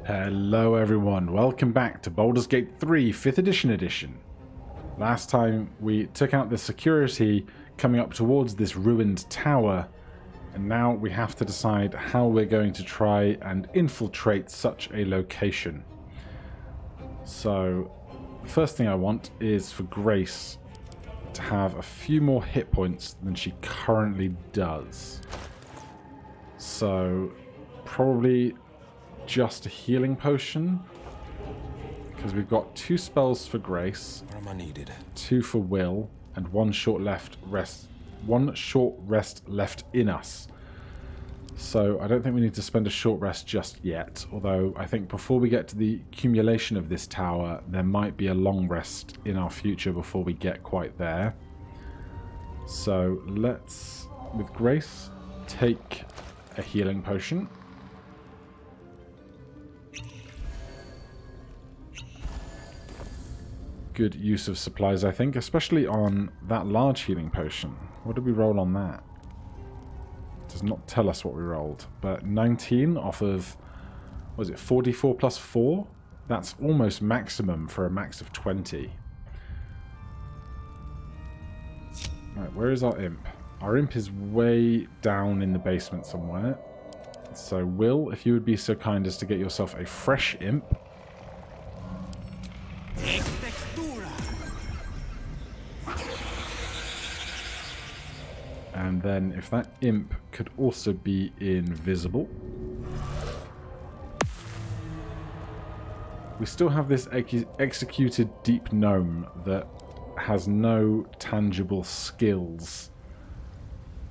Hello everyone, welcome back to Baldur's Gate 3 5th edition. Last time we took out the security coming up towards this ruined tower, and now we have to decide how we're going to try and infiltrate such a location. So, the first thing I want is for Grace to have a few more hit points than she currently does. So, probably just a healing potion, because we've got 2 spells for Grace, 2 for Wyll, and one short rest left in us. So I don't think we need to spend a short rest just yet, although I think before we get to the accumulation of this tower, there might be a long rest in our future before we get quite there. So let's, with Grace, take a healing potion. Good use of supplies, I think, especially on that large healing potion. What did we roll on that? It does not tell us what we rolled, but 19 off of, was it 44 plus 4? That's almost maximum for a max of 20. Right, where is our imp? Our imp is way down in the basement somewhere. So Wyll, if you would be so kind as to get yourself a fresh imp. And then if that imp could also be invisible. We still have this executed deep gnome that has no tangible skills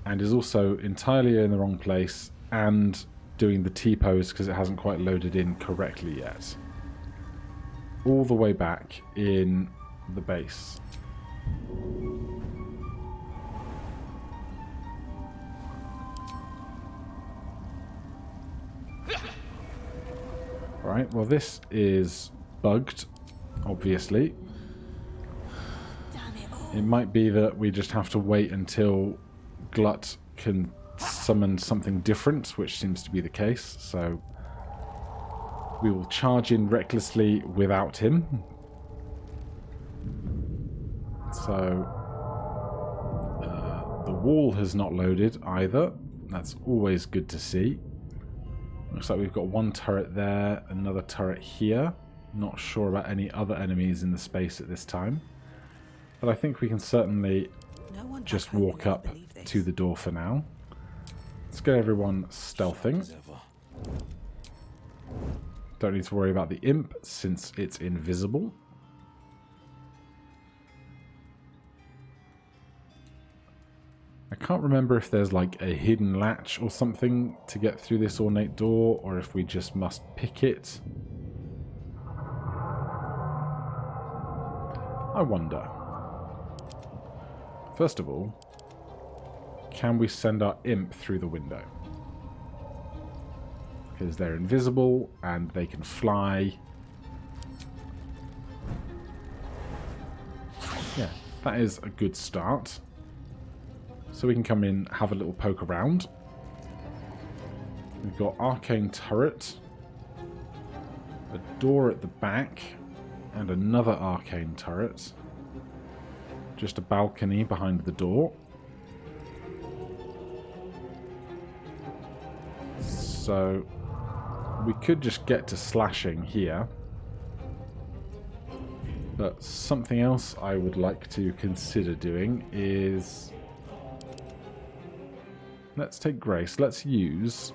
and is also entirely in the wrong place and doing the T-pose because it hasn't quite loaded in correctly yet. All the way back in the base. Right, well this is bugged, obviously. It might be that we just have to wait until Glut can summon something different, which seems to be the case, so we will charge in recklessly without him. So the wall has not loaded either. That's always good to see. Looks like we've got one turret there, another turret here. Not sure about any other enemies in the space at this time. But I think we can certainly just walk up to the door for now. Let's get everyone stealthing. Don't need to worry about the imp since it's invisible. I can't remember if there's like a hidden latch or something to get through this ornate door, or if we just must pick it. I wonder. First of all, can we send our imp through the window? Because they're invisible and they can fly. Yeah, that is a good start. So we can come in, have a little poke around. We've got arcane turret, a door at the back, and another arcane turret. Just a balcony behind the door. So we could just get to slashing here. But something else I would like to consider doing is... Let's take Grace. Let's use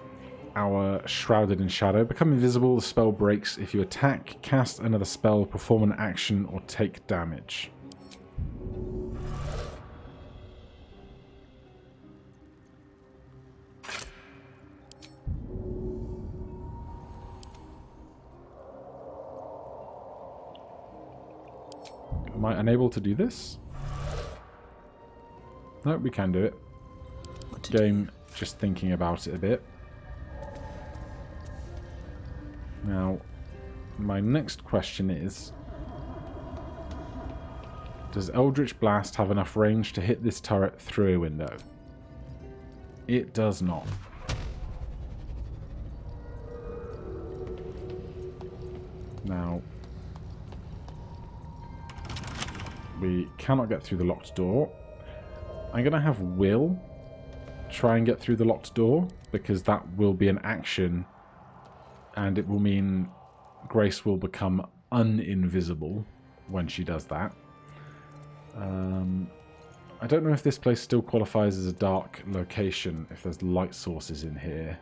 our Shrouded in Shadow. Become invisible, the spell breaks if you attack, cast another spell, perform an action, or take damage. Am I unable to do this? No, we can do it. Game just thinking about it a bit. Now, my next question is, does Eldritch Blast have enough range to hit this turret through a window? It does not. Now, we cannot get through the locked door. I'm going to have Wyll try and get through the locked door, because that will be an action, and it will mean Grace will become uninvisible when she does that. I don't know if this place still qualifies as a dark location, if there's light sources in here.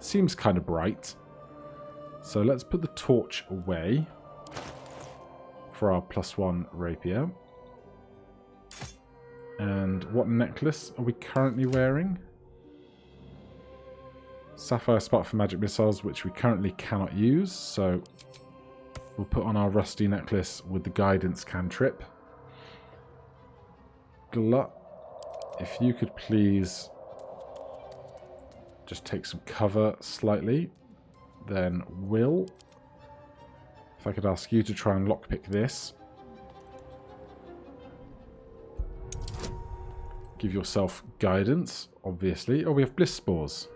Seems kind of bright. So let's put the torch away for our +1 rapier. And what necklace are we currently wearing? Sapphire Spark for magic missiles, which we currently cannot use, so we'll put on our rusty necklace with the guidance cantrip. Glut, if you could please just take some cover slightly. Then Wyll, if I could ask you to try and lockpick this. Give yourself guidance, obviously. Oh, we have bliss spores.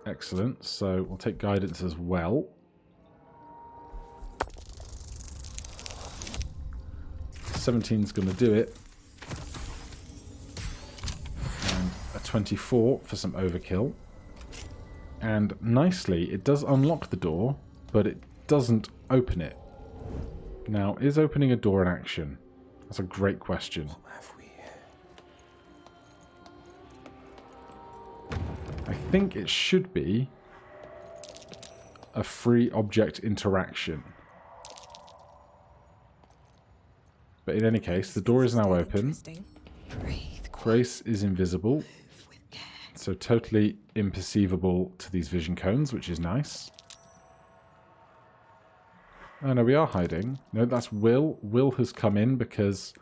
Excellent. So we'll take guidance as well. 17's going to do it. And a 24 for some overkill. And nicely, it does unlock the door, but it doesn't open it. Now, is opening a door an action? That's a great question. I think it should be a free object interaction. But in any case, the door is now open. Grace is invisible. So totally imperceivable to these vision cones, which is nice. Oh no, we are hiding. No, that's Wyll. Wyll has come in because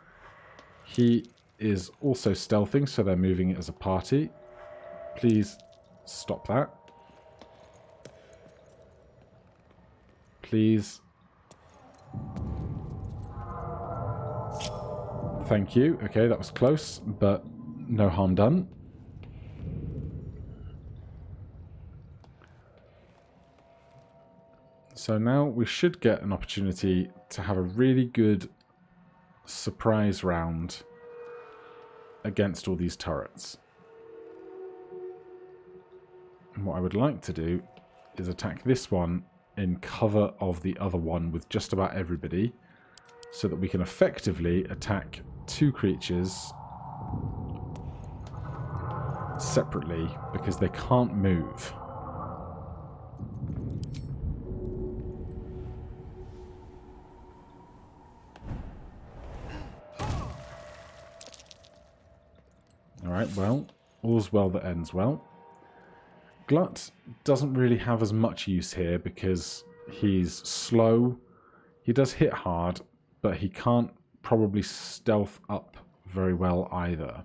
he is also stealthing, so they're moving it as a party. Please stop that. Please. Thank you. Okay, that was close, but no harm done. So now we should get an opportunity to have a really good surprise round against all these turrets. And what I would like to do is attack this one in cover of the other one with just about everybody, so that we can effectively attack two creatures separately because they can't move. Alright, well, all's well that ends well. Glut doesn't really have as much use here because he's slow. He does hit hard, but he can't probably stealth up very well either.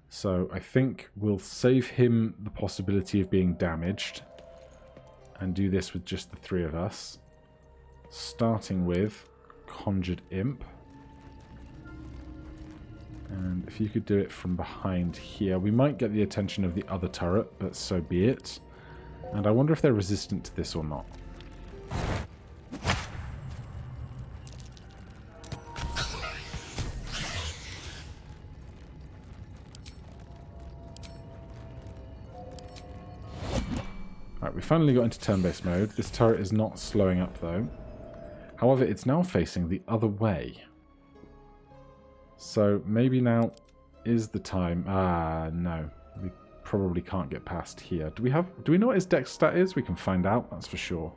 So I think we'll save him the possibility of being damaged and do this with just the three of us. Starting with Conjured Imp. And if you could do it from behind here, we might get the attention of the other turret, but so be it. And I wonder if they're resistant to this or not. Alright, we finally got into turn-based mode. This turret is not slowing up though. However, it's now facing the other way. So maybe now is the time. Ah, no. We probably can't get past here. Do we know what his dex stat is? We can find out, that's for sure.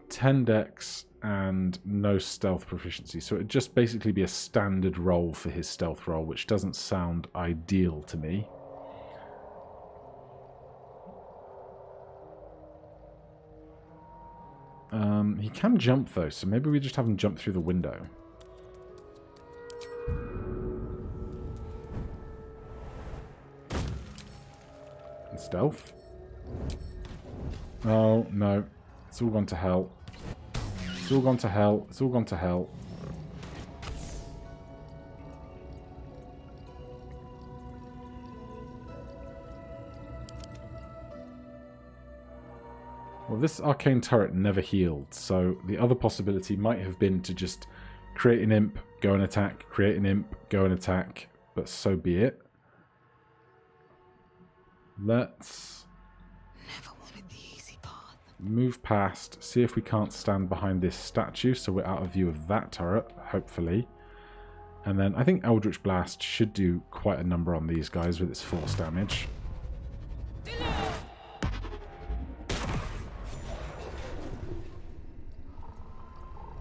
10 dex and no stealth proficiency. So it'd just basically be a standard roll for his stealth roll, which doesn't sound ideal to me. He can jump though, so maybe we just have him jump through the window. And stealth. Oh no, it's all gone to hell. It's all gone to hell. It's all gone to hell. Well, this arcane turret never healed, so the other possibility might have been to just create an imp, go and attack, create an imp, go and attack, but so be it. Let's move past, see if we can't stand behind this statue so we're out of view of that turret, hopefully. And then I think Eldritch Blast should do quite a number on these guys with its force damage.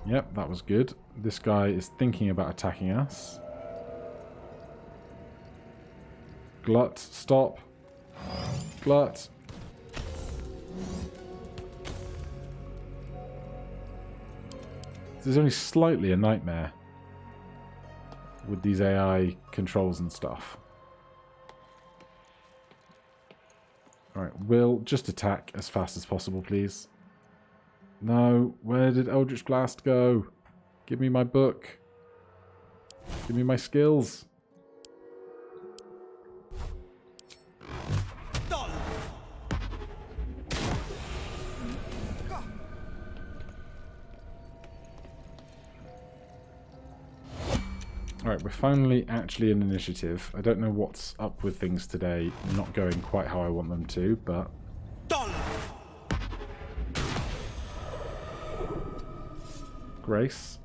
Yep, that was good. This guy is thinking about attacking us. Glut, stop. Glut. This is only slightly a nightmare with these AI controls and stuff. Alright, Wyll, just attack as fast as possible, please. No, where did Eldritch Blast go? Give me my book. Give me my skills. Alright, we're finally actually in initiative. I don't know what's up with things today, not going quite how I want them to, but... Grace,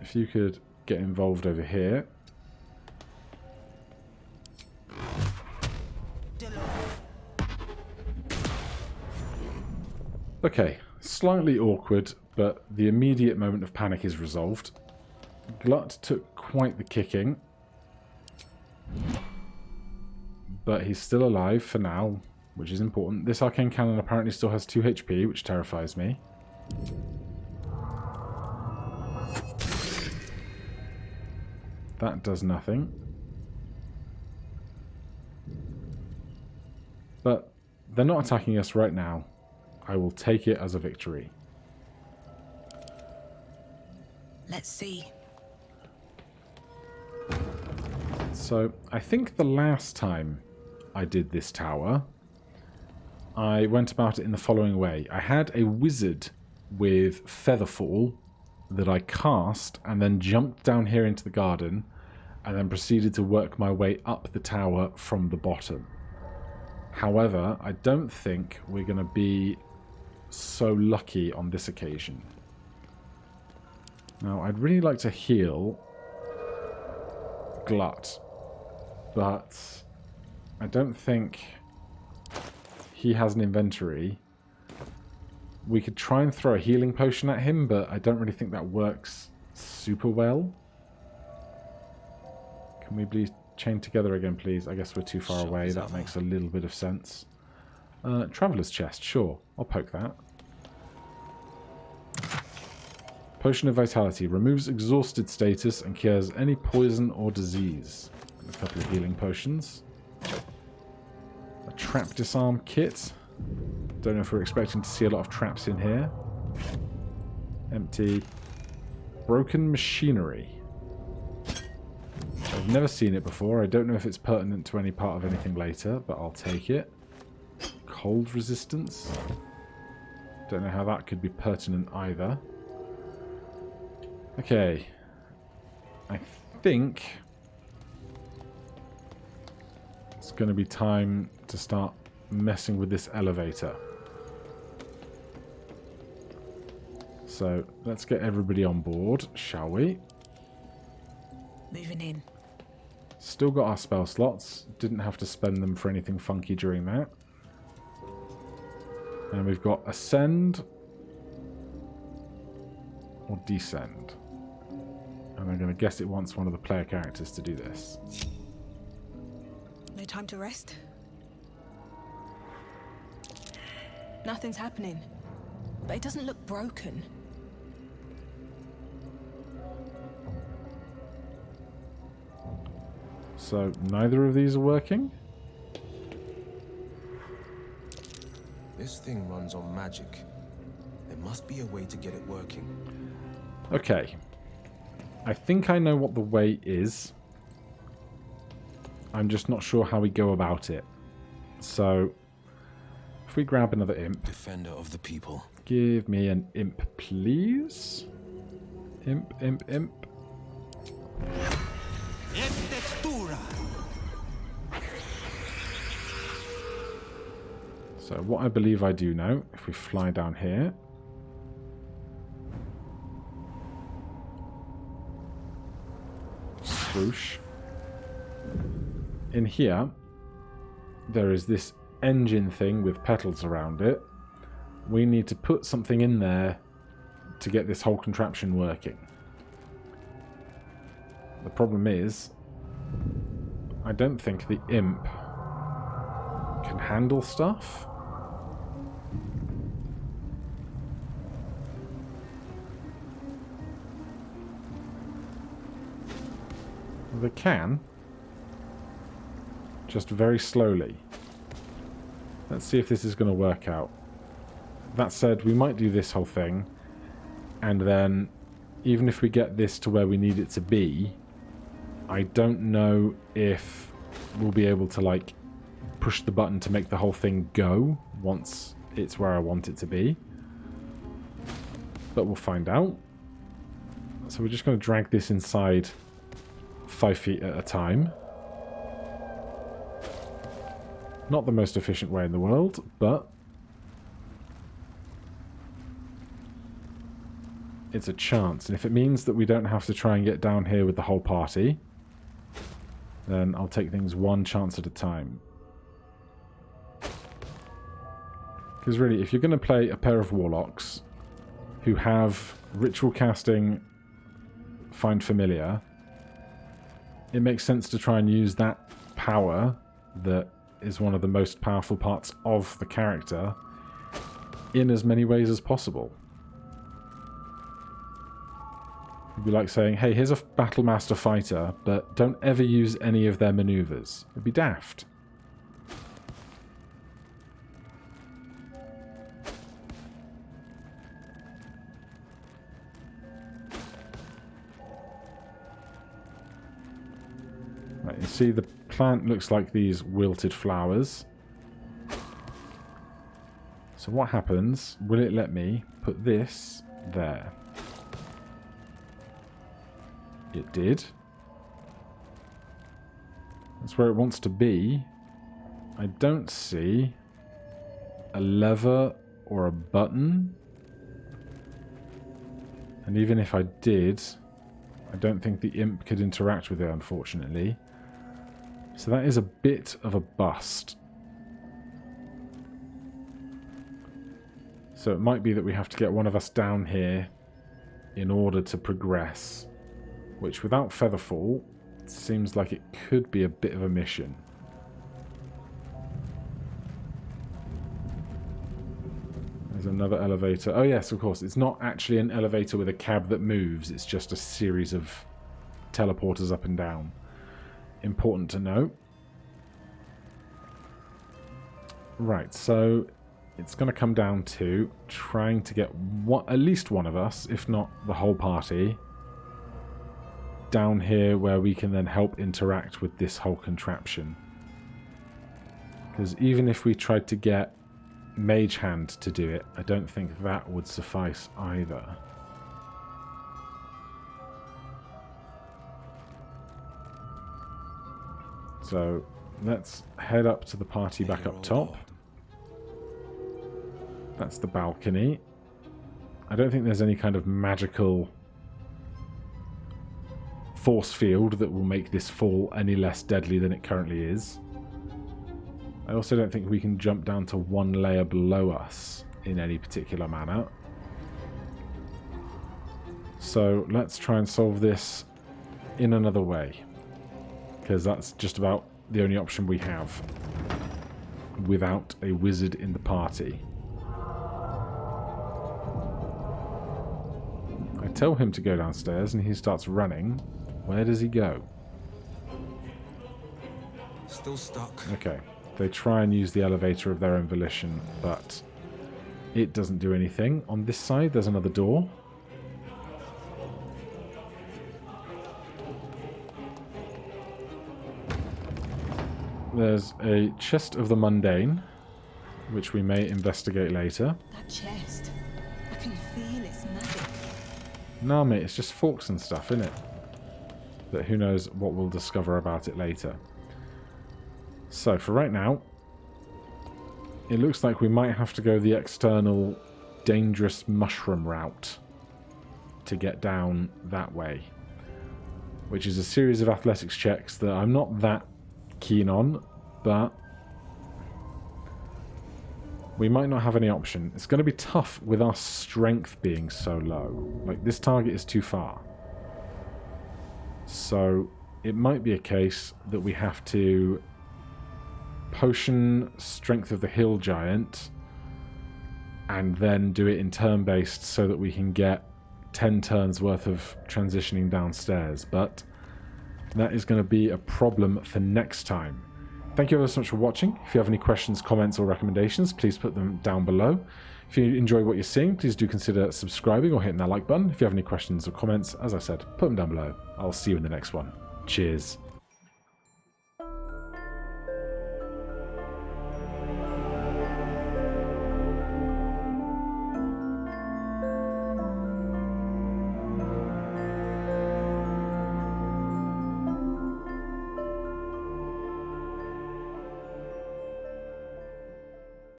if you could get involved over here. Okay, slightly awkward, but the immediate moment of panic is resolved. Glut took quite the kicking, but he's still alive for now, which is important. This arcane cannon apparently still has 2 HP, which terrifies me. That does nothing. But they're not attacking us right now. I will take it as a victory. Let's see. So, I think the last time I did this tower, I went about it in the following way. I had a wizard with Featherfall that I cast and then jumped down here into the garden and then proceeded to work my way up the tower from the bottom. However, I don't think we're going to be so lucky on this occasion. Now, I'd really like to heal Glut, but I don't think he has an inventory. We could try and throw a healing potion at him, but I don't really think that works super well. Can we be chained together again, please? I guess we're too far away. That makes a little bit of sense. Traveler's chest, sure. I'll poke that. Potion of Vitality. Removes exhausted status and cures any poison or disease. And a couple of healing potions. A trap disarm kit. Don't know if we're expecting to see a lot of traps in here. Empty. Broken machinery. I've never seen it before. I don't know if it's pertinent to any part of anything later, but I'll take it. Cold resistance. Don't know how that could be pertinent either. Okay. I think it's going to be time to start messing with this elevator. So let's get everybody on board, shall we? Moving in. Still got our spell slots. Didn't have to spend them for anything funky during that. And we've got Ascend or Descend. And I'm going to guess it wants one of the player characters to do this. No time to rest? Nothing's happening. But it doesn't look broken. So neither of these are working? This thing runs on magic. There must be a way to get it working. Okay. I think I know what the way is. I'm just not sure how we go about it. So, if we grab another imp. Defender of the people. Give me an imp, please. Imp, imp, imp. So what I believe I do now, if we fly down here. Swoosh. In here, there is this engine thing with petals around it. We need to put something in there to get this whole contraption working. The problem is, I don't think the imp can handle stuff. They can, just very slowly. Let's see if this is going to work out. That said, we might do this whole thing, and then even if we get this to where we need it to be, I don't know if we'll be able to like push the button to make the whole thing go once it's where I want it to be. But we'll find out. So we're just going to drag this inside 5 feet at a time. Not the most efficient way in the world, but it's a chance. And if it means that we don't have to try and get down here with the whole party, then I'll take things one chance at a time. Because really, if you're going to play a pair of warlocks who have ritual casting Find Familiar, it makes sense to try and use that power that is one of the most powerful parts of the character in as many ways as possible. It'd be like saying, hey, here's a Battlemaster fighter, but don't ever use any of their maneuvers. It'd be daft. Right, you see the plant looks like these wilted flowers. So what happens? Will it let me put this there? It did. That's where it wants to be. I don't see a lever or a button. And even if I did, I don't think the imp could interact with it, unfortunately. So that is a bit of a bust. So it might be that we have to get one of us down here in order to progress. Which, without Featherfall, seems like it could be a bit of a mission. There's another elevator. Oh yes, of course. It's not actually an elevator with a cab that moves. It's just a series of teleporters up and down. Important to know. Right, so it's going to come down to trying to get at least one of us, if not the whole party, down here where we can then help interact with this whole contraption. Because even if we tried to get Mage Hand to do it, I don't think that would suffice either. So let's head up to the party back up top. That's the balcony. I don't think there's any kind of magical force field that will make this fall any less deadly than it currently is. I also don't think we can jump down to one layer below us in any particular manner. So let's try and solve this in another way, because that's just about the only option we have without a wizard in the party. I tell him to go downstairs and he starts running. Where does he go? Still stuck. Okay. They try and use the elevator of their own volition, but it doesn't do anything. On this side, there's another door. There's a chest of the mundane. which we may investigate later. That chest. I can feel its magic. Nah, mate, it's just forks and stuff, innit? But who knows what we'll discover about it later. So, for right now, it looks like we might have to go the external dangerous mushroom route to get down that way. Which is a series of athletics checks that I'm not that keen on, but we might not have any option. It's going to be tough with our strength being so low. Like, this target is too far. So, it might be a case that we have to potion Strength of the Hill Giant and then do it in turn-based so that we can get 10 turns worth of transitioning downstairs. But that is going to be a problem for next time. Thank you ever so much for watching. If you have any questions, comments, or recommendations, please put them down below. If you enjoy what you're seeing, please do consider subscribing or hitting that like button. If you have any questions or comments, as I said, put them down below. I'll see you in the next one. Cheers.